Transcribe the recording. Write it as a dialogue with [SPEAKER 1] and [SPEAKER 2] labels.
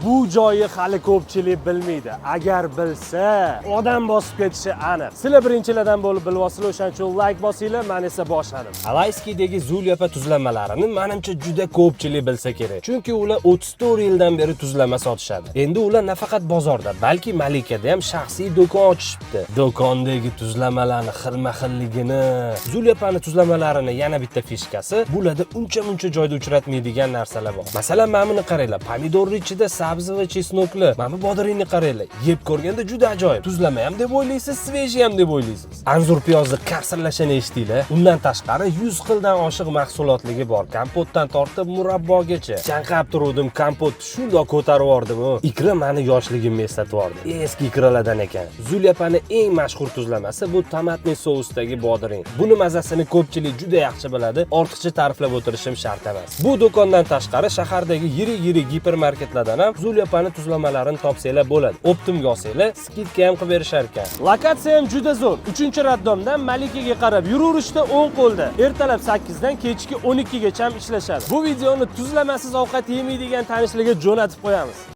[SPEAKER 1] bu joyi hali ko'pchilik bilmaydi. Agar bilsa, odam bosib ketishi aniq. Sizlar birinchilardan bo'lib bilyapsizlar, o'shaning uchun like bosinglar, men esa boshladim. Alayskidagi Zulyapa tuzlamalarini menimcha juda ko'pchilik bilsa kerak. Chunki ular 34 yildan beri tuzlama sotishadi. Endi ular nafaqat bozorda, balki Malikada ham shaxsiy do'kon ochishibdi. Do'kondagi tuzlamalarning xilma-xilligini, Zulyapani tuzlamalarini yana bitta fishkasi, bularda uncha-muncha joyda uchratmaydigan narsalar bor. Masalan, mana buni qaranglar, pomidorning ichida sabzi va chesnokli. Mana bu bodoringni qaranglar. Yeb ko'rganda juda ajoyib. Tuzlama ham deb o'ylaysiz, sveji ham deb o'ylaysiz. Anzur piyozni qarsirlashini eshitdinglar. Undan tashqari 100 xildan oshiq mahsulotligi bor. Kompotdan tortib murabbogacha. Chanqab turdim, kompot shundoq ko'tarib yordim-ku. Ikra meni yoshligimni eslatib yordi. Eski ikralardan ekan. Zulyapani eng mashhur tuzlamasi bu tomatli sousdagi bodoring. Buni mazasini ko'pchilik juda yaxshi biladi. Ortiqcha ta'riflab o'tirishim shart emas. Bu do'kondan tashqari shahardagi yirik gipermarketlardan ham Zulyapani tuzlamalarini topsanglar bo'ladi. Optimga olsanglar, skidka ham qilib berishar ekan. Lokatsiya ham juda zo'r. 3-raddomdan Malikaga qarab yuraverishda o'ng qo'lda. Ertalab 8 dan kechki 12 gacha ham ishlashadi. Bu videoni tuzlamasiz ovqat yemaydigan tanishlarga jo'natib qo'yamiz.